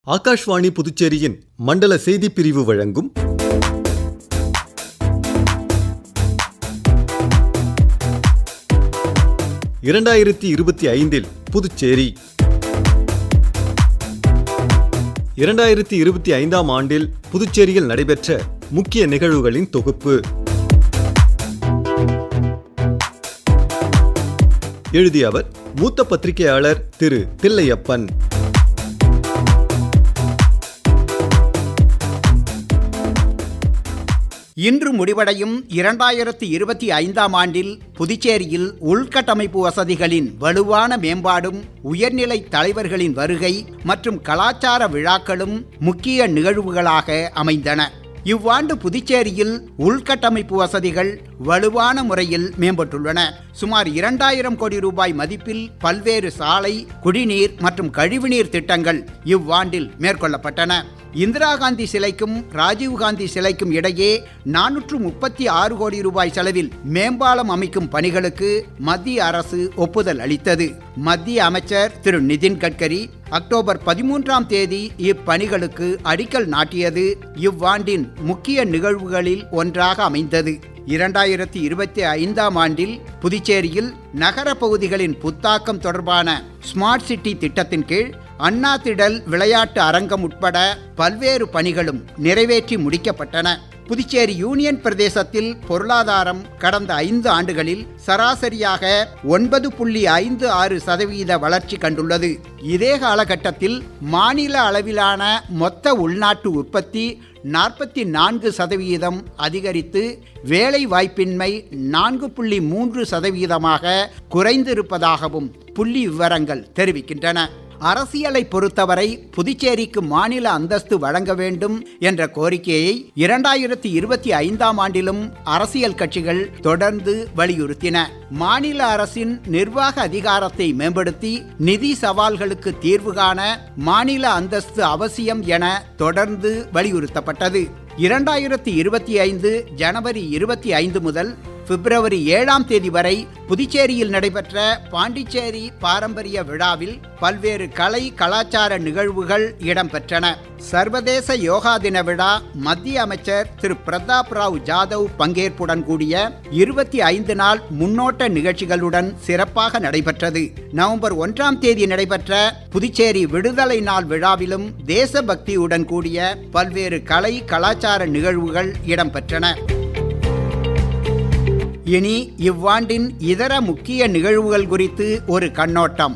ஆகாஷ்வாணி புதுச்சேரியின் மண்டல செய்திப் பிரிவு வழங்கும் "2025 புதுச்சேரி". 2025ஆம் ஆண்டில் புதுச்சேரியில் நடைபெற்ற முக்கிய நிகழ்வுகளின் தொகுப்பு. எழுதியவர் மூத்த பத்திரிகையாளர் திரு தில்லையப்பன். இன்று முடிவடையும் 2025ஆம் ஆண்டில் புதுச்சேரியில் உள்கட்டமைப்பு வசதிகளின் வலுவான மேம்பாடும், உயர்நிலை தலைவர்களின் வருகை மற்றும் கலாச்சார விழாக்களும் முக்கிய நிகழ்வுகளாக அமைந்தன. இவ்வாண்டு புதுச்சேரியில் உள்கட்டமைப்பு வசதிகள் வலுவான முறையில் மேம்பட்டுள்ளன. சுமார் 2000 கோடி ரூபாய் மதிப்பில் பல்வேறு சாலை, குடிநீர் மற்றும் கழிவுநீர் திட்டங்கள் இவ்வாண்டில் மேற்கொள்ளப்பட்டன. இந்திரா காந்தி சிலைக்கும் ராஜீவ்காந்தி சிலைக்கும் இடையே 436 கோடி ரூபாய் செலவில் மேம்பாலம் அமைக்கும் பணிகளுக்கு மத்திய அரசு ஒப்புதல் அளித்தது. மத்திய அமைச்சர் திரு நிதின் கட்கரி அக்டோபர் 13ஆம் தேதி இப்பணிகளுக்கு அடிக்கல் நாட்டியது இவ்வாண்டின் முக்கிய நிகழ்வுகளில் ஒன்றாக அமைந்தது. 2025ஆம் ஆண்டில் புதுச்சேரியில் நகர பகுதிகளின் புத்தாக்கம் தொடர்பான ஸ்மார்ட் சிட்டி திட்டத்தின் கீழ் அண்ணா திடல் விளையாட்டு அரங்கம் உட்பட பல்வேறு பணிகளும் நிறைவேற்றி முடிக்கப்பட்டன. புதுச்சேரி யூனியன் பிரதேசத்தில் பொருளாதாரம் கடந்த 5 ஆண்டுகளில் சராசரியாக 9.56% வளர்ச்சி கண்டுள்ளது. இதே காலகட்டத்தில் மாநில அளவிலான மொத்த உள்நாட்டு உற்பத்தி 44% அதிகரித்து வேலை வாய்ப்பின்மை 4.3% குறைந்திருப்பதாகவும் புள்ளி விவரங்கள் தெரிவிக்கின்றன. அரசியலை பொறுத்தவரை புதுச்சேரிக்கு மாநில அந்தஸ்து வழங்க வேண்டும் என்ற கோரிக்கையை 2025ஆம் ஆண்டிலும் அரசியல் கட்சிகள் தொடர்ந்து வலியுறுத்தின. மாநில அரசின் நிர்வாக அதிகாரத்தை மேம்படுத்தி நிதி சவால்களுக்கு தீர்வு காண மாநில அந்தஸ்து அவசியம் என தொடர்ந்து வலியுறுத்தப்பட்டது. 2025 ஜனவரி 25 முதல் பிப்ரவரி 7ஆம் தேதி வரை புதுச்சேரியில் நடைபெற்ற பாண்டிச்சேரி பாரம்பரிய விழாவில் பல்வேறு கலை கலாச்சார நிகழ்வுகள் இடம்பெற்றன. சர்வதேச யோகா தின விழா மத்திய அமைச்சர் திரு பிரதாப் ராவ் ஜாதவ் பங்கேற்புடன் கூடிய 25 நாள் முன்னோட்ட நிகழ்ச்சிகளுடன் சிறப்பாக நடைபெற்றது. நவம்பர் 1ஆம் தேதி நடைபெற்ற புதுச்சேரி விடுதலை நாள் விழாவிலும் தேசபக்தியுடன் கூடிய பல்வேறு கலை கலாச்சார நிகழ்வுகள் இடம்பெற்றன. இனி இவ்வாண்டின் இதர முக்கிய நிகழ்வுகள் குறித்து ஒரு கண்ணோட்டம்.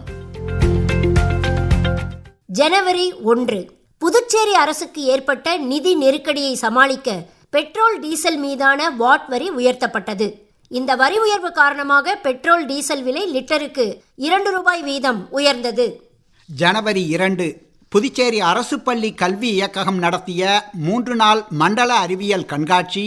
ஜனவரி 1 புதுச்சேரி அரசுக்கு ஏற்பட்ட நிதி நெருக்கடியை சமாளிக்க பெட்ரோல் டீசல் மீதான வாட் வரி உயர்த்தப்பட்டது. இந்த வரி உயர்வு காரணமாக பெட்ரோல் டீசல் விலை லிட்டருக்கு 2 ரூபாய் வீதம் உயர்ந்தது. ஜனவரி 2 புதுச்சேரி அரசு பள்ளி கல்வி இயக்ககம் நடத்திய 3 நாள் மண்டல அறிவியல் கண்காட்சி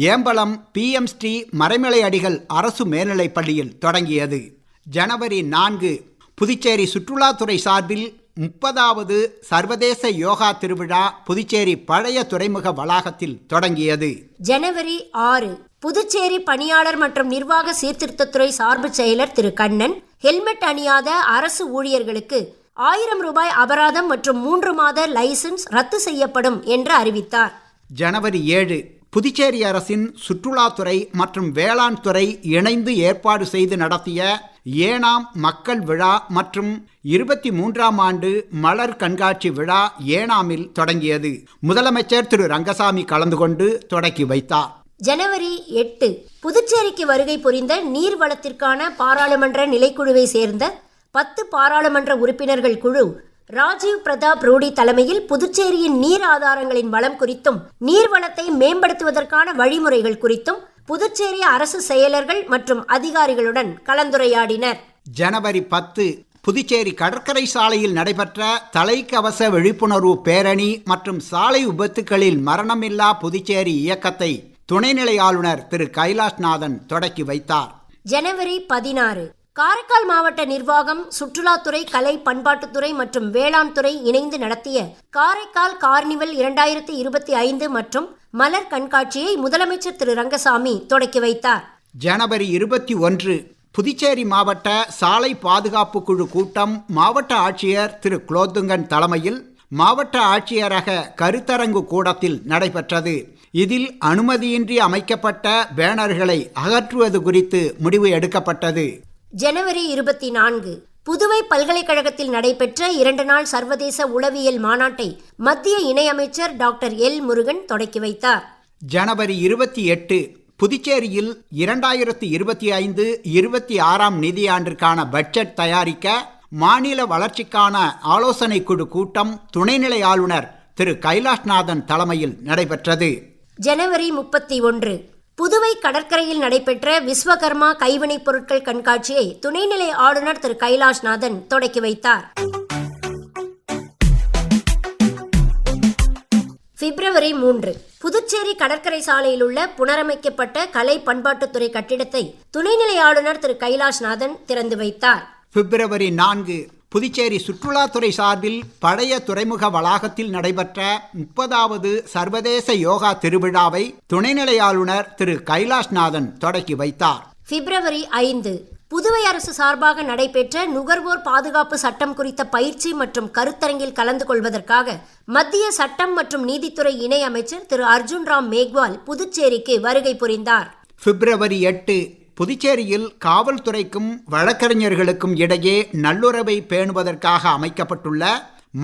ஏம்பலம் PM ஸ்ரீ மறைமலை அடிகள் அரசு மேல்நிலைப் பள்ளியில் தொடங்கியது. ஜனவரி 4 புதுச்சேரி சுற்றுலாத்துறை சார்பில் 30வது சர்வதேச யோகா திருவிழா புதுச்சேரி பழைய துறைமுக வளாகத்தில் தொடங்கியது. ஜனவரி 6 புதுச்சேரி பணியாளர் மற்றும் நிர்வாக சீர்திருத்தத்துறை சார்பு செயலர் திரு கண்ணன் ஹெல்மெட் அணியாத அரசு ஊழியர்களுக்கு 1000 ரூபாய் அபராதம் மற்றும் 3 மாத லைசன்ஸ் ரத்து செய்யப்படும் என்று அறிவித்தார். ஜனவரி 7 புதுச்சேரி அரசின் சுற்றுலாத்துறை மற்றும் வேளாண் துறை இணைந்து ஏற்பாடு செய்து நடத்திய ஏனாம் மக்கள் விழா மற்றும் 23ஆம் ஆண்டு மலர் கண்காட்சி விழா ஏனாமில் தொடங்கியது. முதலமைச்சர் திரு ரங்கசாமி கலந்து கொண்டு தொடக்கி வைத்தார். ஜனவரி 8 புதுச்சேரிக்கு வருகை புரிந்த நீர்வளத்திற்கான பாராளுமன்ற நிலைக்குழுவை சேர்ந்த 10 பாராளுமன்ற உறுப்பினர்கள் குழு ராஜீவ் பிரதாப் ரூடி தலைமையில் புதுச்சேரியின் நீர் ஆதாரங்களின் வளம் குறித்தும் நீர்வளத்தை மேம்படுத்துவதற்கான வழிமுறைகள் குறித்தும் புதுச்சேரி அரசு செயலர்கள் மற்றும் அதிகாரிகளுடன் கலந்துரையாடினர். ஜனவரி 10 புதுச்சேரி கடற்கரை சாலையில் நடைபெற்ற தலைக்கவச விழிப்புணர்வு பேரணி மற்றும் சாலை விபத்துகளில் மரணமில்லா புதுச்சேரி இயக்கத்தை துணைநிலை ஆளுநர் திரு கைலாஷ்நாதன் தொடக்கி வைத்தார். ஜனவரி 16 காரைக்கால் மாவட்ட நிர்வாகம், சுற்றுலாத்துறை, கலை பண்பாட்டுத்துறை மற்றும் வேளாண் துறை இணைந்து நடத்திய காரைக்கால் கார்னிவல் 2025 மற்றும் மலர் கண்காட்சியை முதலமைச்சர் திரு ரங்கசாமி தொடக்கி வைத்தார். ஜனவரி 21 புதுச்சேரி மாவட்ட சாலை பாதுகாப்பு குழு கூட்டம் மாவட்ட ஆட்சியர் திரு குலோத்துங்கன் தலைமையில் மாவட்ட ஆட்சியரக கருத்தரங்கு கூடத்தில் நடைபெற்றது. இதில் அனுமதியின்றி அமைக்கப்பட்ட பேனர்களை அகற்றுவது குறித்து முடிவு எடுக்கப்பட்டது. ஜனவரி 24 புதுவை பல்கலைக்கழகத்தில் நடைபெற்ற 2 நாள் சர்வதேச உளவியல் மாநாட்டை மத்திய இணையமைச்சர் டாக்டர் எல் முருகன் தொடக்கி வைத்தார். ஜனவரி 28 புதுச்சேரியில் 2025-26 நிதியாண்டிற்கான பட்ஜெட் தயாரிக்க மாநில வளர்ச்சிக்கான ஆலோசனை குழு கூட்டம் துணைநிலை ஆளுநர் திரு கைலாஷ்நாதன் தலைமையில் நடைபெற்றது. ஜனவரி 31 புதுவை கடற்கரையில் நடைபெற்ற விஸ்வகர்மா கைவினைப் பொருட்கள் கண்காட்சியை துணைநிலை ஆளுநர் திரு கைலாஷ்நாதன் தொடக்கி வைத்தார். பிப்ரவரி 3 புதுச்சேரி கடற்கரை சாலையில் உள்ள புனரமைக்கப்பட்ட கலை பண்பாட்டுத்துறை கட்டிடத்தை துணைநிலை ஆளுநர் திரு கைலாஷ்நாதன் திறந்து வைத்தார். பிப்ரவரி 4 புதுச்சேரி சுற்றுலாத்துறை சார்பில் பழைய துறைமுக வளாகத்தில் நடைபெற்ற 30வது சர்வதேச யோகா திருவிழாவை துணைநிலை ஆளுநர் திரு கைலாஷ்நாதன் தொடக்கி வைத்தார். பிப்ரவரி 5 புதுவை அரசு சார்பாக நடைபெற்ற நுகர்வோர் பாதுகாப்பு சட்டம் குறித்த பயிற்சி மற்றும் கருத்தரங்கில் கலந்து கொள்வதற்காக மத்திய சட்டம் மற்றும் நீதித்துறை இணை அமைச்சர் திரு அர்ஜுன் ராம் மேக்வால் புதுச்சேரிக்கு வருகை புரிந்தார். பிப்ரவரி 8 புதுச்சேரியில் காவல்துறைக்கும் வழக்கறிஞர்களுக்கும் இடையே நல்லுறவை பேணுவதற்காக அமைக்கப்பட்டுள்ள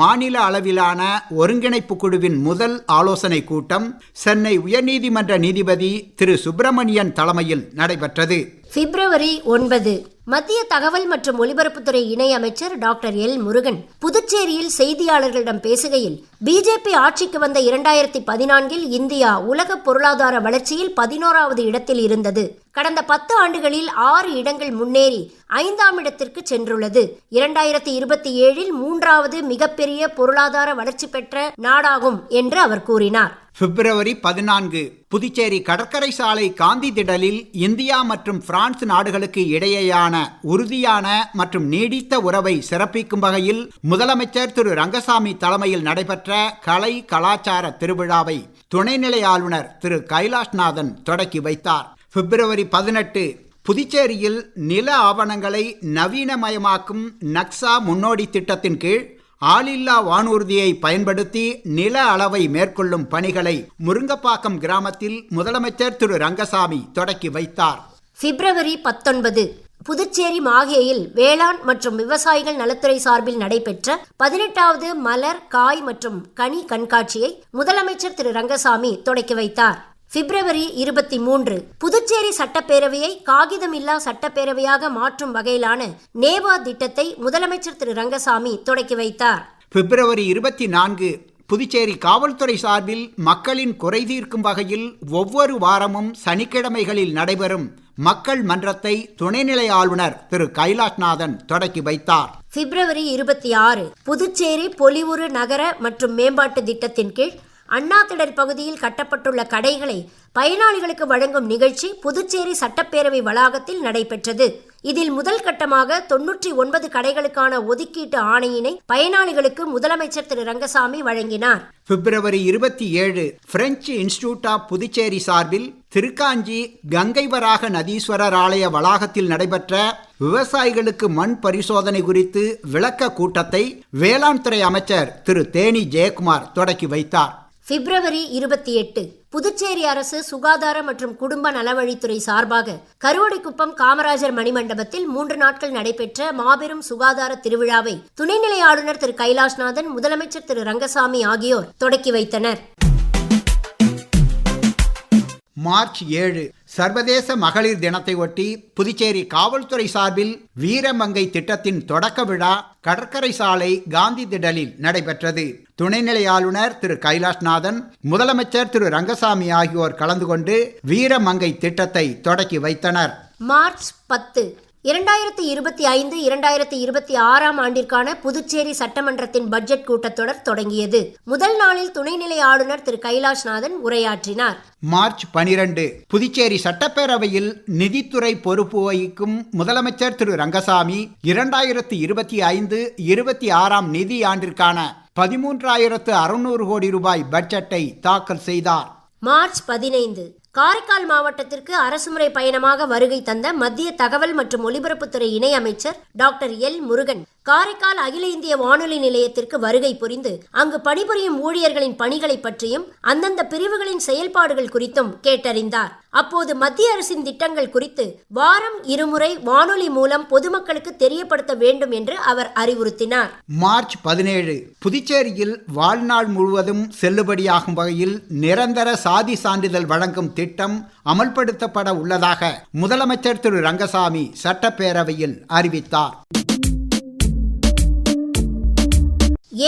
மாநில அளவிலான ஒருங்கிணைப்பு குழுவின் முதல் ஆலோசனை கூட்டம் சென்னை உயர்நீதிமன்ற நீதிபதி திரு சுப்பிரமணியன் தலைமையில் நடைபெற்றது. பிப்ரவரி 9 மத்திய தகவல் மற்றும் ஒலிபரப்புத்துறை இணை அமைச்சர் டாக்டர் எல் முருகன் புதுச்சேரியில் செய்தியாளர்களிடம் பேசுகையில், பிஜேபி ஆட்சிக்கு வந்த 2014 இந்தியா உலக பொருளாதார வளர்ச்சியில் 11வது இடத்தில் இருந்தது. கடந்த 10 ஆண்டுகளில் 6 இடங்கள் முன்னேறி 5ஆம் இடத்திற்கு சென்றுள்ளது. 2027 3வது மிகப்பெரிய பொருளாதார வளர்ச்சி பெற்ற நாடாகும் என்று அவர் கூறினார். பிப்ரவரி 14 புதுச்சேரி கடற்கரை சாலை காந்தி திடலில் இந்தியா மற்றும் பிரான்ஸ் நாடுகளுக்கு இடையேயான உறுதியான மற்றும் நீடித்த உறவை சிறப்பிக்கும் வகையில் முதலமைச்சர் திரு ரங்கசாமி தலைமையில் நடைபெற்ற கலை கலாச்சார திருவிழாவை துணைநிலை ஆளுநர் திரு கைலாஷ்நாதன் தொடக்கி வைத்தார். பிப்ரவரி 18 புதுச்சேரியில் நில ஆவணங்களை நவீனமயமாக்கும் நக்சா முன்னோடி திட்டத்தின் கீழ் ஆளில்லா வானூர்தியை பயன்படுத்தி நில அளவை மேற்கொள்ளும் பணிகளை முருங்கப்பாக்கம் கிராமத்தில் முதலமைச்சர் திரு ரங்கசாமி தொடக்கி வைத்தார். பிப்ரவரி 19 புதுச்சேரி மாஹேயில் வேளாண் மற்றும் விவசாயிகள் நலத்துறை சார்பில் நடைபெற்ற 18வது மலர் காய் மற்றும் கனி கண்காட்சியை முதலமைச்சர் திரு ரங்கசாமி தொடக்கி வைத்தார். பிப்ரவரி 23 புதுச்சேரி சட்டப்பேரவையை காகிதமில்லா சட்டப்பேரவையாக மாற்றும் வகையிலான நேவா திட்டத்தை முதலமைச்சர் திரு ரங்கசாமி தொடக்கி வைத்தார். பிப்ரவரி 24 புதுச்சேரி காவல்துறை சார்பில் மக்களின் குறை தீர்க்கும் வகையில் ஒவ்வொரு வாரமும் சனிக்கிழமைகளில் நடைபெறும் மக்கள் மன்றத்தை துணைநிலை ஆளுநர் திரு கைலாஷ்நாதன் தொடக்கி வைத்தார். பிப்ரவரி 26 புதுச்சேரி பொலிவுறு நகர மற்றும் மேம்பாட்டு திட்டத்தின் கீழ் அண்ணாதிடல் பகுதியில் கட்டப்பட்டுள்ள கடைகளை பயனாளிகளுக்கு வழங்கும் நிகழ்ச்சி புதுச்சேரி சட்டப்பேரவை வளாகத்தில் நடைபெற்றது. இதில் முதல் கட்டமாக 99 கடைகளுக்கான ஒதுக்கீட்டு ஆணையினை பயனாளிகளுக்கு முதலமைச்சர் திரு ரங்கசாமி வழங்கினார். பிப்ரவரி 27 பிரெஞ்சு இன்ஸ்டிடியூட் ஆஃப் புதுச்சேரி சார்பில் திருக்காஞ்சி கங்கை வராக நதீஸ்வரர் ஆலய வளாகத்தில் நடைபெற்ற விவசாயிகளுக்கு மண் பரிசோதனை குறித்து விளக்க கூட்டத்தை வேளாண் துறை அமைச்சர் திரு தேனி ஜெயக்குமார் தொடக்கி வைத்தார். பிப்ரவரி 28 புதுச்சேரி அரசு சுகாதார மற்றும் குடும்ப நலவழித்துறை சார்பாக கருவடைக்குப்பம் காமராஜர் மணிமண்டபத்தில் 3 நாட்கள் நடைபெற்ற மாபெரும் சுகாதார திருவிழாவை துணைநிலை ஆளுநர் திரு கைலாஷ்நாதன், முதலமைச்சர் திரு ரங்கசாமி ஆகியோர் தொடக்கி வைத்தனர். மார்ச் 7 சர்வதேச மகளிர் தினத்தை ஒட்டி புதுச்சேரி காவல்துறை சார்பில் வீரமங்கை திட்டத்தின் தொடக்க விழா கடற்கரை சாலை காந்தி திடலில் நடைபெற்றது. துணைநிலை ஆளுநர் திரு கைலாஷ்நாதன், முதலமைச்சர் திரு ரங்கசாமி ஆகியோர் கலந்து கொண்டு வீரமங்கை திட்டத்தை தொடக்கி வைத்தனர். மார்ச் 10 2025-2026 ஆண்டிற்கான புதுச்சேரி சட்டமன்றத்தின் பட்ஜெட் கூட்டத்தொடர் தொடங்கியது. முதல் நாளில் துணைநிலை ஆளுநர் திரு கைலாஷ்நாதன் உரையாற்றினார். மார்ச் 12 புதுச்சேரி சட்டப்பேரவையில் நிதித்துறை பொறுப்பு வகிக்கும் முதலமைச்சர் திரு ரங்கசாமி 2025-26 நிதி ஆண்டிற்கான 13,600 கோடி ரூபாய் பட்ஜெட்டை தாக்கல் செய்தார். மார்ச் 15 காரைக்கால் மாவட்டத்திற்கு அரசுமுறை பயணமாக வருகை தந்த மத்திய தகவல் மற்றும் ஒலிபரப்புத்துறை இணை அமைச்சர் டாக்டர் எல் முருகன் காரைக்கால் அகில இந்திய வானொலி நிலையத்திற்கு வருகை புரிந்து அங்கு பணிபுரியும் ஊழியர்களின் பணிகளை பற்றியும் அந்தந்த பிரிவுகளின் செயல்பாடுகள் குறித்தும் கேட்டறிந்தார். அப்போது மத்திய அரசின் திட்டங்கள் குறித்து வாரம் இருமுறை வானொலி மூலம் பொதுமக்களுக்கு தெரியப்படுத்த வேண்டும் என்று அவர் அறிவுறுத்தினார். மார்ச் 17 புதுச்சேரியில் வாழ்நாள் முழுவதும் செல்லுபடியாகும் வகையில் நிரந்தர சாதி சான்றிதழ் வழங்கும் திட்டம் அமல்படுத்தப்பட உள்ளதாக முதலமைச்சர் திரு ரங்கசாமி சட்டப்பேரவையில் அறிவித்தார்.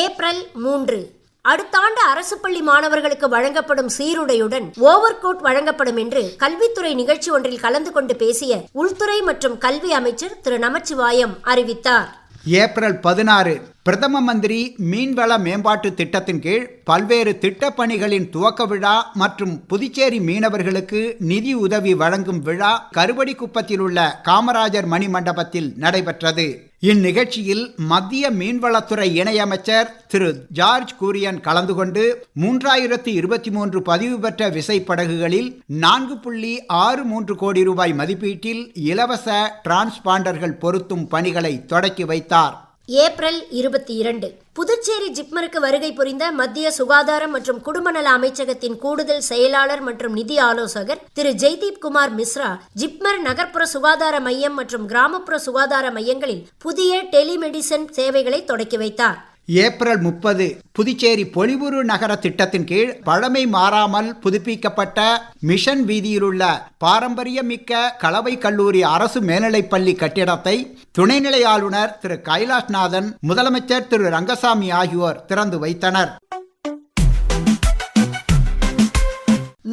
ஏப்ரல் 3 அடுத்த ஆண்டு அரசு பள்ளி மாணவர்களுக்கு வழங்கப்படும் சீருடையுடன் ஓவர் கோட் வழங்கப்படும் என்று கல்வித்துறை நிகழ்ச்சி ஒன்றில் கலந்து கொண்டு பேசிய உள்துறை மற்றும் கல்வி அமைச்சர் திரு நமச்சிவாயம் அறிவித்தார். ஏப்ரல் 16 பிரதம மந்திரி மீன்வள மேம்பாட்டு திட்டத்தின் கீழ் பல்வேறு திட்டப்பணிகளின் துவக்க விழா மற்றும் புதுச்சேரி மீனவர்களுக்கு நிதி உதவி வழங்கும் விழா கருவடிக்குப்பத்தில் உள்ள காமராஜர் மணி மண்டபத்தில் நடைபெற்றது. இந்நிகழ்ச்சியில் மத்திய மீன்வளத்துறை இணையமைச்சர் திரு ஜார்ஜ் கூரியன் கலந்து கொண்டு 3023 பதிவு பெற்ற விசைப்படகுகளில் 4.63 கோடி ரூபாய் மதிப்பீட்டில் இலவச டிரான்ஸ்பாண்டர்கள் பொருத்தும் பணிகளை தொடக்கி வைத்தார். ஏப்ரல் 22 புதுச்சேரி ஜிப்மருக்கு வருகை புரிந்த மத்திய சுகாதாரம் மற்றும் குடும்ப நல அமைச்சகத்தின் கூடுதல் செயலாளர் மற்றும் நிதி ஆலோசகர் திரு ஜெய்தீப் குமார் மிஸ்ரா ஜிப்மர் நகர்ப்புற சுகாதார மையம் மற்றும் கிராமப்புற சுகாதார மையங்களில் புதிய டெலிமெடிசன் சேவைகளை தொடக்கி வைத்தார். ஏப்ரல் 30 புதுச்சேரி பொலிவுறு நகர திட்டத்தின் கீழ் பழமை மாறாமல் புதுப்பிக்கப்பட்ட மிஷன் வீதியிலுள்ள பாரம்பரியமிக்க கலவை கல்லூரி அரசு மேல்நிலைப்பள்ளி கட்டிடத்தை துணைநிலை ஆளுநர் திரு கைலாஷ்நாதன், முதலமைச்சர் திரு ரங்கசாமி ஆகியோர் திறந்து வைத்தனர்.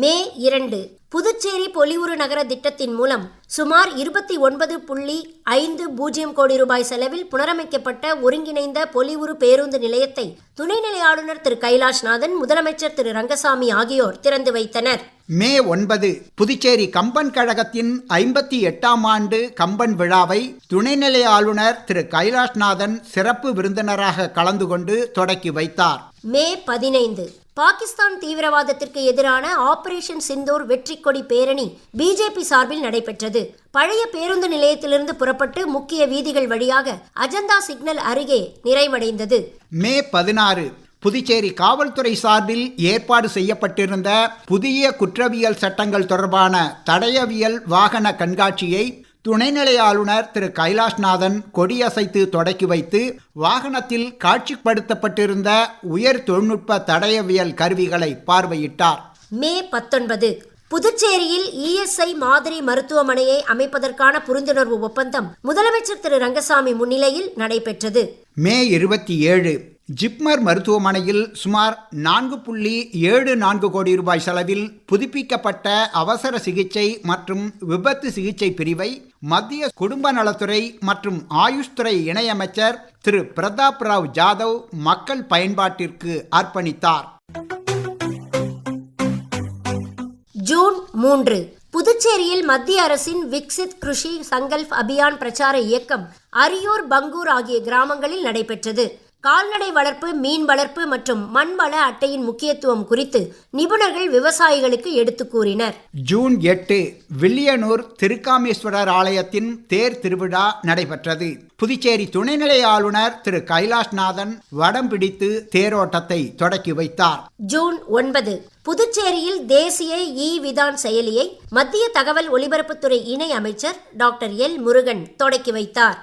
மே 2 புதுச்சேரி பொலிவுறு நகர திட்டத்தின் மூலம் சுமார் 29.50 கோடி ரூபாய் செலவில் புனரமைக்கப்பட்ட ஒருங்கிணைந்த பொலிவுறு பேருந்து நிலையத்தை துணைநிலை ஆளுநர் திரு கைலாஷ்நாதன், முதலமைச்சர் திரு ரங்கசாமி ஆகியோர் திறந்து வைத்தனர். மே 9 புதுச்சேரி கம்பன் கழகத்தின் 58ஆம் ஆண்டு கம்பன் விழாவை துணைநிலை ஆளுநர் திரு கைலாஷ்நாதன் சிறப்பு விருந்தினராக கலந்து கொண்டு தொடக்கி வைத்தார். மே 15 பாகிஸ்தான் தீவிரவாதத்திற்கு எதிரான ஆபரேஷன் சிந்தூர் வெற்றி கொடி பேரணி பிஜேபி சார்பில் நடைபெற்றது. பழைய பேருந்து நிலையத்திலிருந்து புறப்பட்டு முக்கிய வீதிகள் வழியாக அஜந்தா சிக்னல் அருகே நிறைவடைந்தது. மே 16 புதுச்சேரி காவல்துறை சார்பில் ஏற்பாடு செய்யப்பட்டிருந்த புதிய குற்றவியல் சட்டங்கள் தொடர்பான தடயவியல் வாகன கண்காட்சியை துணைநிலை ஆளுநர் திரு கைலாஷ்நாதன் கொடியசைத்து தொடக்கி வைத்து வாகனத்தில் காட்சிப்படுத்தப்பட்டிருந்த உயர் தொழில்நுட்ப தடயவியல் கருவிகளை பார்வையிட்டார். மே 19 புதுச்சேரியில் இஎஸ்ஐ மாதிரி மருத்துவமனையை அமைப்பதற்கான புரிந்துணர்வு ஒப்பந்தம் முதலமைச்சர் திரு ரங்கசாமி முன்னிலையில் நடைபெற்றது. மே 27 ஜிப்மர் மருத்துவமனையில் சுமார் 4.74 கோடி ரூபாய் செலவில் புதுப்பிக்கப்பட்ட அவசர சிகிச்சை மற்றும் விபத்து சிகிச்சை பிரிவை மத்திய குடும்ப நலத்துறை மற்றும் ஆயுஷ் துறை இணையமைச்சர் திரு பிரதாப் ராவ் ஜாதவ் மக்கள் பயன்பாட்டிற்கு அர்ப்பணித்தார். ஜூன் 3 புதுச்சேரியில் மத்திய அரசின் விக்சித் கிருஷி சங்கல்ப் அபியான் பிரச்சார இயக்கம் அரியூர், பங்கூர் ஆகிய கிராமங்களில் நடைபெற்றது. கால்நடை வளர்ப்பு, மீன் வளர்ப்பு மற்றும் மண்வள அட்டையின் முக்கியத்துவம் குறித்து நிபுணர்கள் விவசாயிகளுக்கு எடுத்து கூறினர். ஜூன் 8 வில்லியனூர் திருக்காமேஸ்வரர் ஆலயத்தின் தேர் திருவிழா நடைபெற்றது. புதுச்சேரி துணைநிலை ஆளுநர் திரு கைலாஷ்நாதன் வடம் பிடித்து தேரோட்டத்தை தொடக்கி வைத்தார். ஜூன் 9 புதுச்சேரியில் தேசிய விதான் செயலியை மத்திய தகவல் ஒலிபரப்புத்துறை இணை அமைச்சர் டாக்டர் எல் முருகன் தொடக்கி வைத்தார்.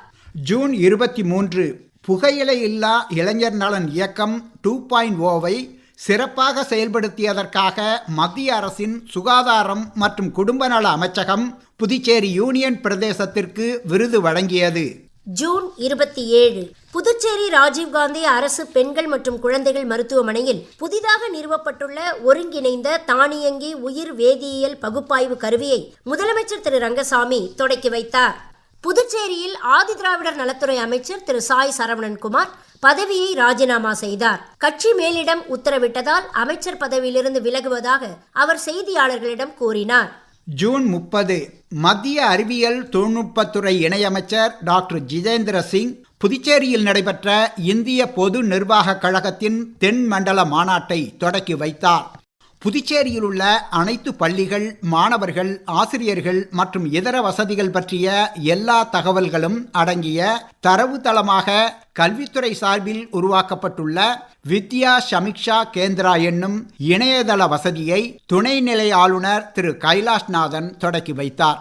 ஜூன் 23 புகையிலை இல்லா இளைஞர் நலன் இயக்கம் 2.0வை சிறப்பாக செயல்படுத்தியதற்காக மத்திய அரசின் சுகாதாரம் மற்றும் குடும்ப நல அமைச்சகம் புதுச்சேரி யூனியன் பிரதேசத்திற்கு விருது வழங்கியது. ஜூன் 27 புதுச்சேரி ராஜீவ்காந்தி அரசு பெண்கள் மற்றும் குழந்தைகள் மருத்துவமனையில் புதிதாக நிறுவப்பட்டுள்ள ஒருங்கிணைந்த தானியங்கி உயிர் வேதியியல் பகுப்பாய்வு கருவியை முதலமைச்சர் திரு ரங்கசாமி தொடக்கி வைத்தார். புதுச்சேரியில் ஆதிதிராவிடர் நலத்துறை அமைச்சர் திரு சாய் சரவணன்குமார் பதவியை ராஜினாமா செய்தார். கட்சி மேலிடம் உத்தரவிட்டதால் அமைச்சர் பதவியிலிருந்து விலகுவதாக அவர் செய்தியாளர்களிடம் கூறினார். ஜூன் 30 மத்திய அறிவியல் தொழில்நுட்பத்துறை இணையமைச்சர் டாக்டர் ஜிதேந்திர சிங் புதுச்சேரியில் நடைபெற்ற இந்திய பொது நிர்வாக கழகத்தின் தென் மண்டல மாநாட்டை தொடக்கி வைத்தார். புதுச்சேரியில் உள்ள அனைத்து பள்ளிகள், மாணவர்கள், ஆசிரியர்கள் மற்றும் இதர வசதிகள் பற்றிய எல்லா தகவல்களும் அடங்கிய தரவுத்தளமாக கல்வித்துறை சார்பில் உருவாக்கப்பட்டுள்ள வித்யா சமீக்ஷா கேந்திரா என்னும் இணையதள வசதியை துணைநிலை ஆளுநர் திரு கைலாஷ்நாதன் தொடக்கி வைத்தார்.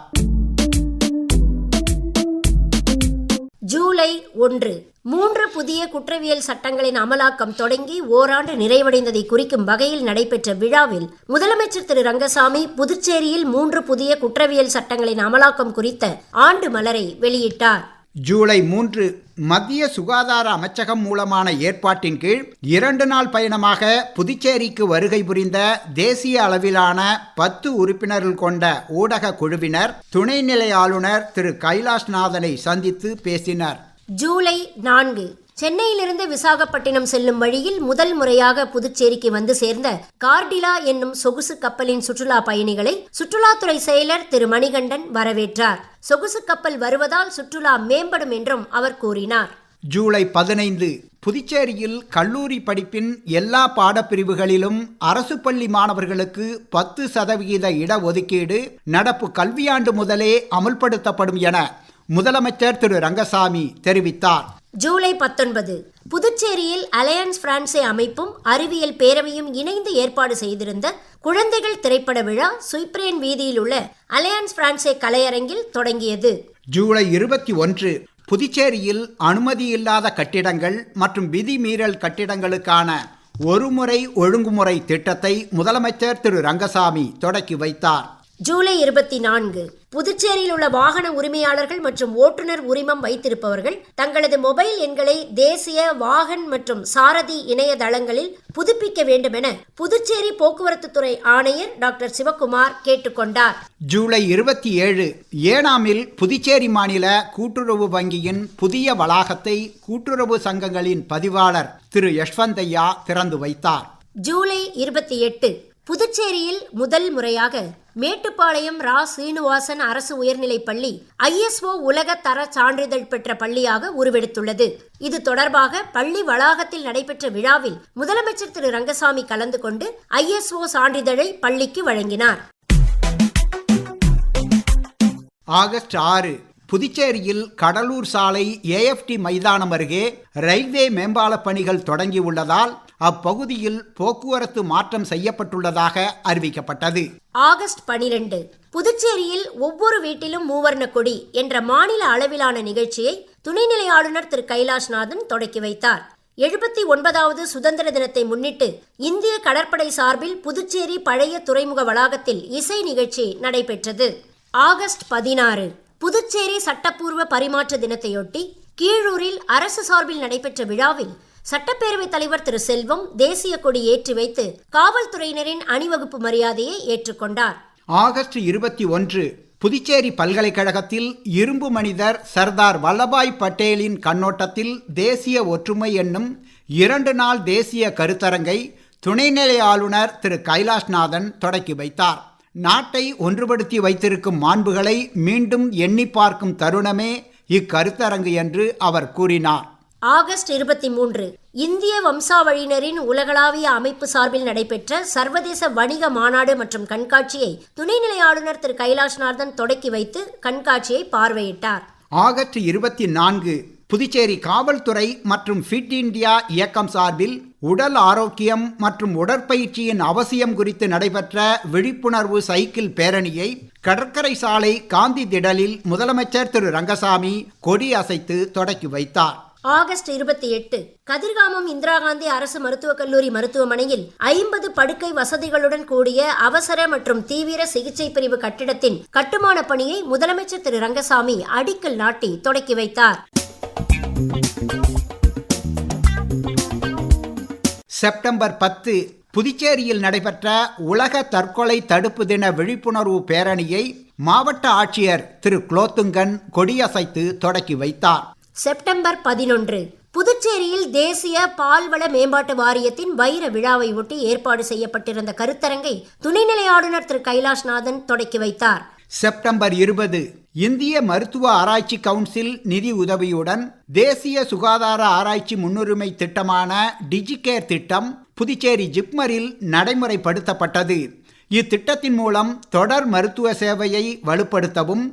ஜூலை 1 3 புதிய குற்றவியல் சட்டங்களின் அமலாக்கம் தொடங்கி ஓராண்டு நிறைவடைந்ததை குறிக்கும் வகையில் நடைபெற்ற விழாவில் முதலமைச்சர் திரு ரங்கசாமி புதுச்சேரியில் 3 புதிய குற்றவியல் சட்டங்களின் அமலாக்கம் குறித்த ஆண்டு மலரை வெளியிட்டார். ஜூலை 3 மத்திய சுகாதார அமைச்சகம் மூலமான ஏற்பாட்டின் கீழ் 2 நாள் பயணமாக புதுச்சேரிக்கு வருகை புரிந்த தேசிய அளவிலான 10 உறுப்பினர்கள் கொண்ட ஊடக குழுவினர் துணைநிலை ஆளுநர் திரு கைலாஷ்நாதனை சந்தித்து பேசினர். ஜூலை 4 சென்னையிலிருந்து விசாகப்பட்டினம் செல்லும் வழியில் முதல் முறையாக புதுச்சேரிக்கு வந்து சேர்ந்த கார்டிலா என்னும் சொகுசு கப்பலின் சுற்றுலா பயணிகளை சுற்றுலாத்துறை செயலர் திரு மணிகண்டன் வரவேற்றார். சொகுசு கப்பல் வருவதால் சுற்றுலா மேம்படும் என்றும் அவர் கூறினார். ஜூலை 15 புதுச்சேரியில் கல்லூரி படிப்பின் எல்லா பாடப்பிரிவுகளிலும் அரசு பள்ளி மாணவர்களுக்கு 10% இடஒதுக்கீடு நடப்பு கல்வியாண்டு முதலே அமல்படுத்தப்படும் என முதலமைச்சர் திரு ரங்கசாமி தெரிவித்தார். ஜூலை 19 புதுச்சேரியில் அலையன்ஸ் பிரான்சே அமைப்பும் அறிவியல் பேரவையும் இணைந்து ஏற்பாடு செய்திருந்த குழந்தைகள் திரைப்பட விழா சுய்ப்ரேன் வீதியில் உள்ள அலையன்ஸ் பிரான்சே கலையரங்கில் தொடங்கியது. ஜூலை 21 புதுச்சேரியில் அனுமதியில்லாத கட்டிடங்கள் மற்றும் விதிமீறல் கட்டிடங்களுக்கான ஒருமுறை ஒழுங்குமுறை திட்டத்தை முதலமைச்சர் திரு ரங்கசாமி தொடக்கி வைத்தார். ஜூலை 24 புதுச்சேரியில் உள்ள வாகன உரிமையாளர்கள் மற்றும் ஓட்டுநர் உரிமம் வைத்திருப்பவர்கள் தங்களது மொபைல் எண்களை தேசிய வாகன் மற்றும் சாரதி இணையதளங்களில் புதுப்பிக்க வேண்டும் என புதுச்சேரி போக்குவரத்து துறை ஆணையர் டாக்டர் சிவக்குமார் கேட்டுக்கொண்டார். ஜூலை 27 ஏனாமில் புதுச்சேரி மாநில கூட்டுறவு வங்கியின் புதிய வளாகத்தை கூட்டுறவு சங்கங்களின் பதிவாளர் திரு யஷ்வந்தையா திறந்து வைத்தார். ஜூலை 28 புதுச்சேரியில் முதல் முறையாக மேட்டுப்பாளையம் ரா சீனிவாசன் அரசு உயர்நிலைப் பள்ளி ISO உலக தர சான்றிதழ் பெற்ற பள்ளியாக உருவெடுத்துள்ளது. இது தொடர்பாக பள்ளி வளாகத்தில் நடைபெற்ற விழாவில் முதலமைச்சர் திரு ரங்கசாமி கலந்து கொண்டு ISO சான்றிதழை பள்ளிக்கு வழங்கினார். ஆகஸ்ட் 6 புதுச்சேரியில் கடலூர் சாலை AFT மைதானம் அருகே ரயில்வே மேம்பால பணிகள் தொடங்கியுள்ளதால் அப்பகுதியில் போக்குவரத்து மாற்றம் செய்யப்பட்டுள்ளதாக அறிவிக்கப்பட்டது. ஆகஸ்ட் 12 புதுச்சேரியில் ஒவ்வொரு வீட்டிலும் மூவர்ண கொடி என்ற மாநில அளவிலான நிகழ்ச்சியை துணைநிலை ஆளுநர் திரு கைலாஷ்நாதன் தொடக்கி வைத்தார். 79வது சுதந்திர தினத்தை முன்னிட்டு இந்திய கடற்படை சார்பில் புதுச்சேரி பழைய துறைமுக வளாகத்தில் இசை நிகழ்ச்சி நடைபெற்றது. ஆகஸ்ட் 16 புதுச்சேரி சட்டப்பூர்வ பரிமாற்ற தினத்தையொட்டி கீழூரில் அரசு சார்பில் நடைபெற்ற விழாவில் சட்டப்பேரவைத் தலைவர் திரு செல்வம் தேசிய கொடி ஏற்றி வைத்து காவல்துறையினரின் அணிவகுப்பு மரியாதையை ஏற்றுக்கொண்டார். ஆகஸ்ட் 21 புதுச்சேரி பல்கலைக்கழகத்தில் இரும்பு மனிதர் சர்தார் வல்லபாய் பட்டேலின் கண்ணோட்டத்தில் தேசிய ஒற்றுமை என்னும் 2 நாள் தேசிய கருத்தரங்கை துணைநிலை ஆளுநர் திரு கைலாஷ்நாதன் தொடக்கி வைத்தார். நாட்டை ஒன்றுபடுத்தி வைத்திருக்கும் மாண்புகளை மீண்டும் எண்ணி பார்க்கும் தருணமே இக்கருத்தரங்கு என்று அவர் கூறினார். ஆகஸ்ட் 23 இந்திய வம்சாவழியினரின் உலகளாவிய அமைப்பு சார்பில் நடைபெற்ற சர்வதேச வணிக மாநாடு மற்றும் கண்காட்சியை துணைநிலை ஆளுநர் திரு கைலாஷ்நாதன் தொடக்கி வைத்து கண்காட்சியை பார்வையிட்டார். ஆகஸ்ட் 24 புதுச்சேரி காவல்துறை மற்றும் ஃபிட் இந்தியா இயக்கம் சார்பில் உடல் ஆரோக்கியம் மற்றும் உடற்பயிற்சியின் அவசியம் குறித்து நடைபெற்ற விழிப்புணர்வு சைக்கிள் பேரணியை கடற்கரை சாலை காந்தி திடலில் முதலமைச்சர் திரு ரங்கசாமி கொடி அசைத்து தொடக்கி வைத்தார். ஆகஸ்ட் 28 கதிர்காமம் இந்திரா காந்தி அரசு மருத்துவக் கல்லூரி மருத்துவமனையில் 50 படுக்கை வசதிகளுடன் கூடிய அவசர மற்றும் தீவிர சிகிச்சை பிரிவு கட்டிடத்தின் கட்டுமான பணியை முதலமைச்சர் திரு ரங்கசாமி அடிக்கல் நாட்டி தொடக்கி வைத்தார். செப்டம்பர் 10 புதுச்சேரியில் நடைபெற்ற உலக தற்கொலை தடுப்பு தின விழிப்புணர்வு பேரணியை மாவட்ட ஆட்சியர் திரு குலோத்துங்கன் கொடியசைத்து தொடக்கி வைத்தார். செப்டம்பர் 11 புதுச்சேரியில் தேசிய பால்வள மேம்பாட்டு வாரியத்தின் வைர விழாவை ஒட்டி ஏற்பாடு செய்யப்பட்டிருந்த கருத்தரங்கை துணைநிலை ஆளுநர் திரு கைலாஷ்நாதன் தொடக்கி வைத்தார். செப்டம்பர் 20 இந்திய மருத்துவ ஆராய்ச்சி கவுன்சில் நிதி உதவியுடன் தேசிய சுகாதார ஆராய்ச்சி முன்னுரிமை திட்டமான டிஜிகேர் திட்டம் புதுச்சேரி ஜிப்மரில் நடைமுறைப்படுத்தப்பட்டது. இத்திட்டத்தின் மூலம் தொடர் மருத்துவ சேவையை வலுப்படுத்தவும்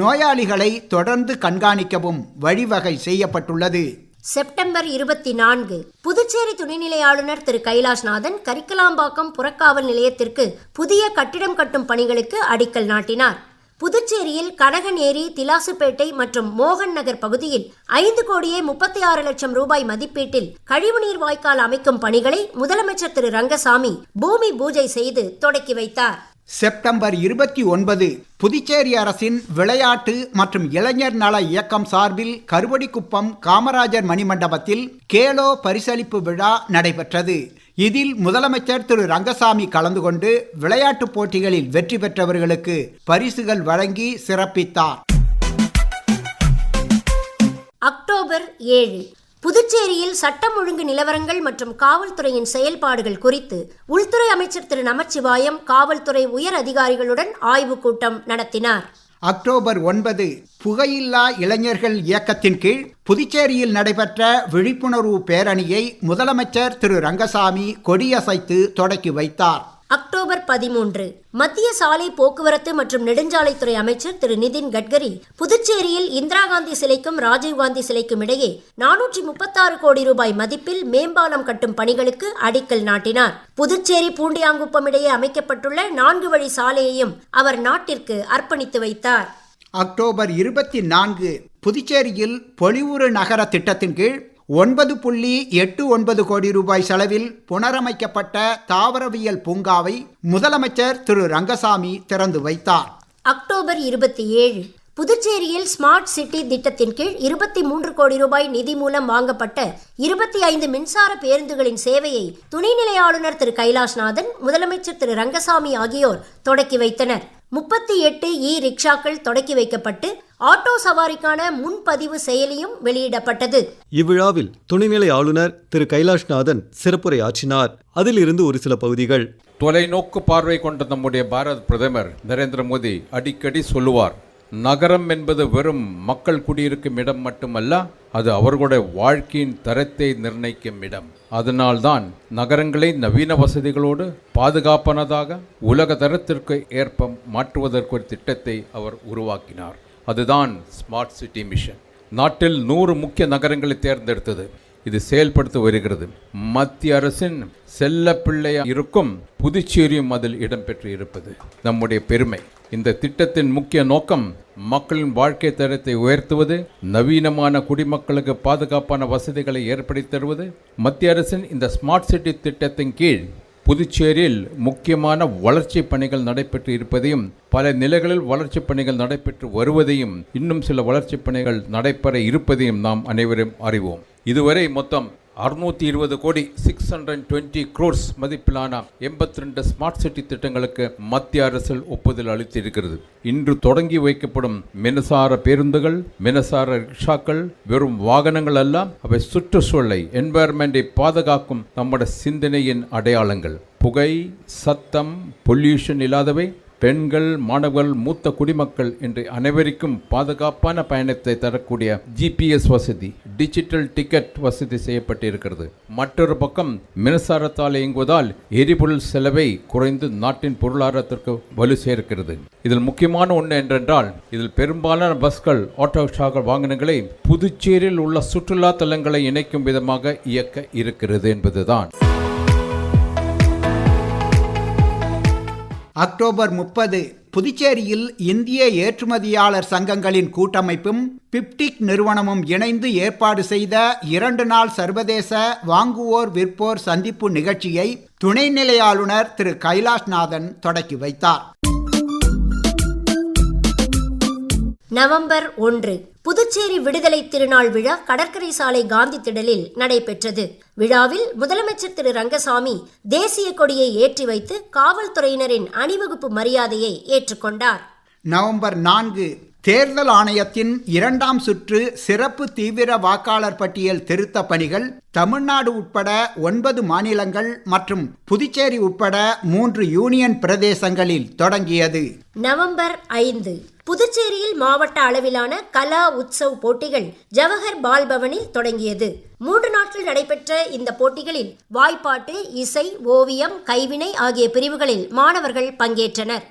நோயாளிகளை தொடர்ந்து கண்காணிக்கவும் வழிவகை செய்யப்பட்டுள்ளது. செப்டம்பர் 24 புதுச்சேரி துணைநிலை ஆளுநர் திரு கைலாஷ்நாதன் கரிக்கலாம்பாக்கம் புறக்காவல் நிலையத்திற்கு புதிய கட்டிடம் கட்டும் பணிகளுக்கு அடிக்கல் நாட்டினார். புதுச்சேரியில் கனகநேரி, திலாசுப்பேட்டை மற்றும் மோகன் நகர் பகுதியில் 5,36,00,000 ரூபாய் மதிப்பீட்டில் கழிவுநீர் வாய்க்கால் அமைக்கும் பணிகளை முதலமைச்சர் திரு ரங்கசாமி பூமி பூஜை செய்து தொடக்கி வைத்தார். செப்டம்பர் 29 புதுச்சேரி அரசின் விளையாட்டு மற்றும் இளைஞர் நல இயக்கம் சார்பில் கருவடிக்குப்பம் காமராஜர் மணிமண்டபத்தில் கேலோ பரிசளிப்பு விழா நடைபெற்றது. இதில் முதலமைச்சர் திரு ரங்கசாமி கலந்து கொண்டு விளையாட்டுப் போட்டிகளில் வெற்றி பெற்றவர்களுக்கு பரிசுகள் வழங்கி சிறப்பித்தார். அக்டோபர் 7 புதுச்சேரியில் சட்டம் ஒழுங்கு நிலவரங்கள் மற்றும் காவல்துறையின் செயல்பாடுகள் குறித்து உள்துறை அமைச்சர் திரு நமச்சிவாயம் காவல்துறை உயர் அதிகாரிகளுடன் ஆய்வுக் கூட்டம் நடத்தினார். அக்டோபர் 9 புகையில்லா இளைஞர்கள் இயக்கத்தின் கீழ் புதுச்சேரியில் நடைபெற்ற விழிப்புணர்வு பேரணியை முதலமைச்சர் திரு ரங்கசாமி கொடியசைத்து தொடக்கி வைத்தார். அக்டோபர் 13 மத்திய சாலை போக்குவரத்து மற்றும் நெடுஞ்சாலைத்துறை அமைச்சர் திரு நிதின் கட்கரி புதுச்சேரியில் இந்திரா காந்தி சிலைக்கும் ராஜீவ்காந்தி சிலைக்கும் இடையே 436 கோடி ரூபாய் மதிப்பில் மேம்பாலம் கட்டும் பணிகளுக்கு அடிக்கல் நாட்டினார். புதுச்சேரி பூண்டியாங்குப்பம் இடையே அமைக்கப்பட்டுள்ள 4 வழி சாலையையும் அவர் நாட்டிற்கு அர்ப்பணித்து வைத்தார். அக்டோபர் 24 புதுச்சேரியில் பொலிவுறு நகர திட்டத்தின் கீழ் 9.89 கோடி ரூபாய் செலவில் புனரமைக்கப்பட்ட தாவரவியல் பூங்காவை முதலமைச்சர் திரு ரங்கசாமி திறந்து வைத்தார். அக்டோபர் 27 புதுச்சேரியில் ஸ்மார்ட் சிட்டி திட்டத்தின் கீழ் 23 கோடி ரூபாய் நிதி மூலம் வாங்கப்பட்ட 25 மின்சார பேருந்துகளின் சேவையை துணைநிலை ஆளுநர் திரு கைலாஷ்நாதன், முதலமைச்சர் திரு ரங்கசாமி ஆகியோர் தொடக்கி வைத்தனர். 38 ரிக்ஷாக்கள் தொடக்கி வைக்கப்பட்டு ஆட்டோ சவாரிக்கான முன்பதிவு செயலியும் வெளியிடப்பட்டது. இவ்விழாவில் துணைநிலை ஆளுநர் திரு கைலாஷ்நாதன் சிறப்புரை ஆற்றினார். அதிலிருந்து ஒரு சில பகுதிகள். தொலைநோக்கு பார்வை கொண்ட நம்முடைய பாரத பிரதமர் நரேந்திர மோடி அடிக்கடி சொல்லுவார், நகரம் என்பது வெறும் மக்கள் குடியிருக்கும் இடம் மட்டுமல்ல, அது அவர்களுடைய வாழ்க்கையின் தரத்தை நிர்ணயிக்கும் இடம். அதனால்தான் நகரங்களை நவீன வசதிகளோடு பாதுகாப்பானதாக உலக தரத்திற்கு ஏற்ப மாற்றுவதற்கு ஒரு திட்டத்தை அவர் உருவாக்கினார். அதுதான் ஸ்மார்ட் சிட்டி மிஷன். நாட்டில் 100 முக்கிய நகரங்களை தேர்ந்தெடுத்தது. இது செயல்படுத்த வருகிறது. மத்திய அரசின் செல்ல பிள்ளையா இருக்கும் புதுச்சேரியும் அதில் இடம்பெற்று இருப்பது நம்முடைய பெருமை. இந்த திட்டத்தின் முக்கிய நோக்கம் மக்களின் வாழ்க்கை தரத்தை உயர்த்துவது, நவீனமான குடிமக்களுக்கு பாதுகாப்பான வசதிகளை ஏற்படுத்தி தருவது. மத்திய அரசின் இந்த ஸ்மார்ட் சிட்டி திட்டத்தின் கீழ் புதுச்சேரியில் முக்கியமான வளர்ச்சி பணிகள் நடைபெற்று இருப்பதையும், பல நிலைகளில் வளர்ச்சி பணிகள் நடைபெற்று வருவதையும், இன்னும் சில வளர்ச்சி பணிகள் நடைபெற இருப்பதையும் நாம் அனைவரும் அறிவோம். இதுவரை மொத்தம் 620 கோடி 620 crores மதிப்பிலான 82 ஸ்மார்ட் சிட்டி திட்டங்களுக்கு மத்திய அரசு ஒப்புதல் அளித்திருக்கிறது. இன்று தொடங்கி வைக்கப்படும் மின்சார பேருந்துகள், மின்சார ரிக்ஷாக்கள் வெறும் வாகனங்கள் அல்ல, அவை சுற்றுச்சூழலை, என்வாயர்மெண்டை பாதுகாக்கும் நம்முடைய சிந்தனையின் அடையாளங்கள். புகை, சத்தம், பொல்யூஷன் இல்லாதவை, பெண்கள், மாணவர்கள், மூத்த குடிமக்கள் என்று அனைவருக்கும் பாதுகாப்பான பயணத்தை தரக்கூடிய GPS வசதி, டிஜிட்டல் டிக்கெட் வசதி செய்யப்பட்டிருக்கிறது. மற்றொரு பக்கம் மின்சாரத்தால் இயங்குவதால் எரிபொருள் செலவை குறைந்து நாட்டின் பொருளாதாரத்திற்கு வலு சேர்க்கிறது. இதில் முக்கியமான ஒன்று என்றென்றால், இதில் பெரும்பாலான பஸ்கள், ஆட்டோ ரிக்ஷாக்கள், வாகனங்களை புதுச்சேரியில் உள்ள சுற்றுலா தலங்களை இணைக்கும் விதமாக இயக்க இருக்கிறது என்பதுதான். அக்டோபர் 30 புதுச்சேரியில் இந்திய ஏற்றுமதியாளர் சங்கங்களின் கூட்டமைப்பும் பிப்டிக் நிறுவனமும் இணைந்து ஏற்பாடு செய்த 2 நாள் சர்வதேச வாங்குவோர் விற்போர் சந்திப்பு நிகழ்ச்சியை துணைநிலை ஆளுநர் திரு கைலாஷ்நாதன் தொடக்கி வைத்தார். நவம்பர் 1 புதுச்சேரி விடுதலை திருநாள் விழா கடற்கரை சாலை காந்தி திடலில் நடைபெற்றது. விழாவில் முதலமைச்சர் திரு ரங்கசாமி தேசிய கொடியை ஏற்றி வைத்து காவல்துறையினரின் அணிவகுப்பு மரியாதையை ஏற்றுக்கொண்டார். நவம்பர் 4 தேர்தல் ஆணையத்தின் 2ஆம் சுற்று சிறப்பு தீவிர வாக்காளர் பட்டியல் திருத்த பணிகள் தமிழ்நாடு உட்பட 9 மாநிலங்கள் மற்றும் புதுச்சேரி உட்பட 3 யூனியன் பிரதேசங்களில் தொடங்கியது. நவம்பர் 5 புதுச்சேரியில் மாவட்ட அளவிலான கலா உற்சவ் போட்டிகள் ஜவஹர் பால் பவனில் தொடங்கியது. 3 நாட்கள் நடைபெற்ற இந்த போட்டிகளில் வாய்ப்பாட்டு, இசை, ஓவியம், கைவினை ஆகிய பிரிவுகளில் மாணவர்கள் பங்கேற்றனர்.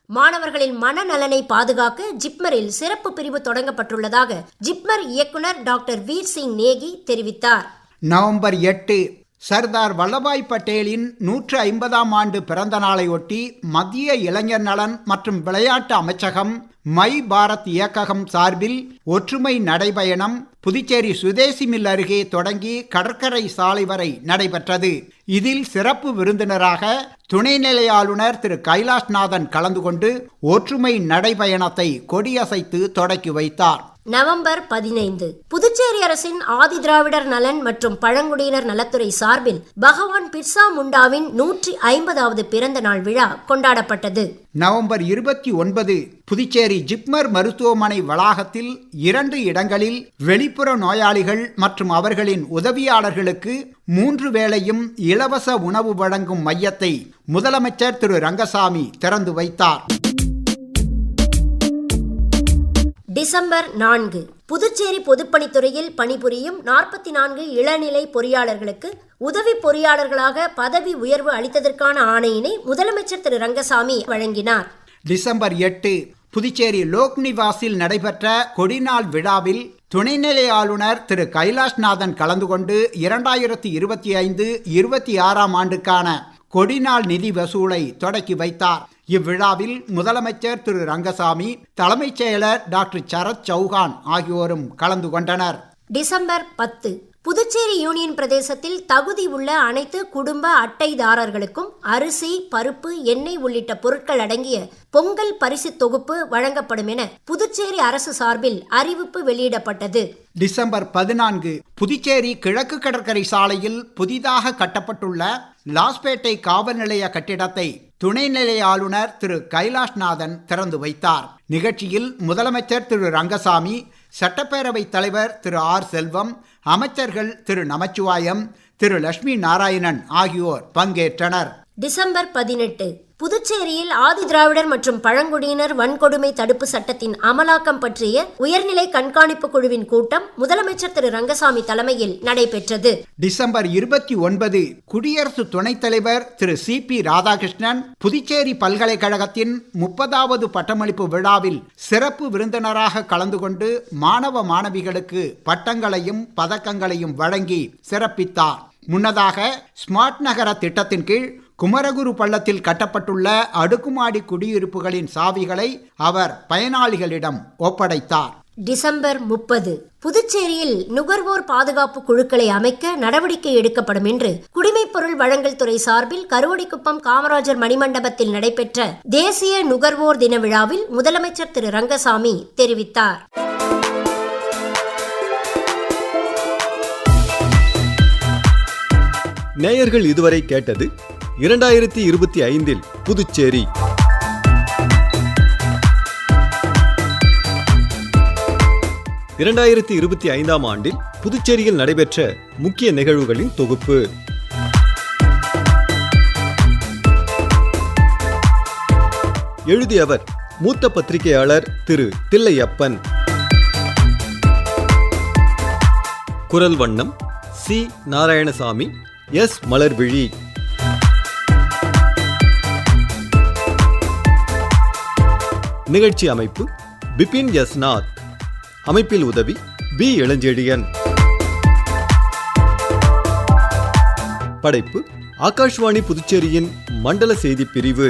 மாணவர்களின் மனநலனை பாதுகாக்க ஜிப்மரில் சிறப்பு பிரிவு தொடங்கப்பட்டுள்ளதாக ஜிப்மர் இயக்குனர் டாக்டர் வீர் சிங் நேகி தெரிவித்தார். நவம்பர் 8 சர்தார் வல்லபாய் பட்டேலின் 150ஆம் ஆண்டு பிறந்த நாளையொட்டி மத்திய இளைஞர் நலன் மற்றும் விளையாட்டு அமைச்சகம் மை பாரத் இயக்ககம் சார்பில் ஒற்றுமை நடைபயணம் புதுச்சேரி சுதேசி மில் அருகே தொடங்கி கடற்கரை சாலை வரை நடைபெற்றது. இதில் சிறப்பு விருந்தினராக துணைநிலை ஆளுநர் திரு கைலாஷ்நாதன் கலந்து கொண்டு ஒற்றுமை நடைபயணத்தை கொடியசைத்து தொடக்கி வைத்தார். நவம்பர் 15 புதுச்சேரி அரசின் ஆதி திராவிடர் நலன் மற்றும் பழங்குடியினர் நலத்துறை சார்பில் பகவான் பிர்சா முண்டாவின் 150வது பிறந்த நாள் விழா கொண்டாடப்பட்டது. நவம்பர் 29 புதுச்சேரி ஜிப்மர் மருத்துவமனை வளாகத்தில் 2 இடங்களில் வெளிப்புற நோயாளிகள் மற்றும் அவர்களின் உதவியாளர்களுக்கு 3 வேளையும் இலவச உணவு வழங்கும் மையத்தை முதலமைச்சர் திரு ரங்கசாமி திறந்து வைத்தார். டிசம்பர் 4 புதுச்சேரி பொதுப்பணித்துறையில் பணிபுரியும் 44 இளநிலை பொறியாளர்களுக்கு உதவி பொறியாளர்களாக பதவி உயர்வு அளித்ததற்கான ஆணையினை முதலமைச்சர் திரு ரங்கசாமி வழங்கினார். டிசம்பர் 8 புதுச்சேரி லோக் நிவாஸில் நடைபெற்ற கொடிநாள் விழாவில் துணைநிலை ஆளுநர் திரு கைலாஷ்நாதன் கலந்து கொண்டு 2025-26ஆம் ஆண்டுக்கான கொடிநாள் நிதி வசூலை தொடக்கி வைத்தார். இவ்விழாவில் முதலமைச்சர் திரு ரங்கசாமி, தலைமைச் செயலர் டாக்டர் சரத் சௌஹான் ஆகியோரும் கலந்து கொண்டனர். டிசம்பர் 10 புதுச்சேரி யூனியன் பிரதேசத்தில் தகுதி உள்ள அனைத்து குடும்ப அட்டைதாரர்களுக்கும் அரிசி, பருப்பு, எண்ணெய் உள்ளிட்ட பொருட்கள் அடங்கிய பொங்கல் பரிசு தொகுப்பு வழங்கப்படும் என புதுச்சேரி அரசு சார்பில் அறிவிப்பு வெளியிடப்பட்டது. டிசம்பர் 14 புதுச்சேரி கிழக்கு கடற்கரை சாலையில் புதிதாக கட்டப்பட்டுள்ள லாஸ்பேட்டை காவல் நிலைய கட்டிடத்தை துணைநிலை ஆளுநர் திரு கைலாஷ்நாதன் திறந்து வைத்தார். நிகழ்ச்சியில் முதலமைச்சர் திரு ரங்கசாமி, சட்டப்பேரவைத் தலைவர் திரு ஆர் செல்வம், அமைச்சர்கள் திரு நமச்சிவாயம், திரு லட்சுமி நாராயணன் ஆகியோர் பங்கேற்றனர். டிசம்பர் 18 புதுச்சேரியில் ஆதி திராவிடர் மற்றும் பழங்குடியினர் வன்கொடுமை தடுப்பு சட்டத்தின் அமலாக்கம் பற்றிய உயர்நிலை கண்காணிப்பு குழுவின் கூட்டம் முதலமைச்சர் திரு ரங்கசாமி தலைமையில் நடைபெற்றது. டிசம்பர் 29 குடியரசு துணைத் தலைவர் திரு CP ராதாகிருஷ்ணன் புதுச்சேரி பல்கலைக்கழகத்தின் 30வது பட்டமளிப்பு விழாவில் சிறப்பு விருந்தினராக கலந்து கொண்டு மாணவ மாணவிகளுக்கு பட்டங்களையும் பதக்கங்களையும் வழங்கி சிறப்பித்தார். முன்னதாக ஸ்மார்ட் நகர திட்டத்தின் கீழ் குமரகுரு பள்ளத்தில் கட்டப்பட்டுள்ள அடுக்குமாடி குடியிருப்புகளின் சாவிகளை அவர் பயனாளிகளிடம் ஒப்படைத்தார். டிசம்பர் 30 புதுச்சேரியில் நுகர்வோர் பாதுகாப்பு குழுக்களை அமைக்க நடவடிக்கை எடுக்கப்படும் என்று குடிமைப்பொருள் வழங்கல் துறை சார்பில் கருவடிக்குப்பம் காமராஜர் மணிமண்டபத்தில் நடைபெற்ற தேசிய நுகர்வோர் தின விழாவில் முதலமைச்சர் திரு ரங்கசாமி தெரிவித்தார். நேயர்கள் இதுவரை கேட்டது 2025 புதுச்சேரி. 2025ஆம் ஆண்டில் புதுச்சேரியில் நடைபெற்ற முக்கிய நிகழ்வுகளின் தொகுப்பு. எழுதியவர் மூத்த பத்திரிகையாளர் திரு தில்லையப்பன். குரல் வண்ணம் சி நாராயணசாமி, எஸ் மலர்விழி. நிகழ்ச்சி அமைப்பு பிபின் யஸ்நாத். அமைப்பில் உதவி பி இளஞ்செழியன். படைப்பு ஆகாஷ்வாணி புதுச்சேரியின் மண்டல செய்தி பிரிவு.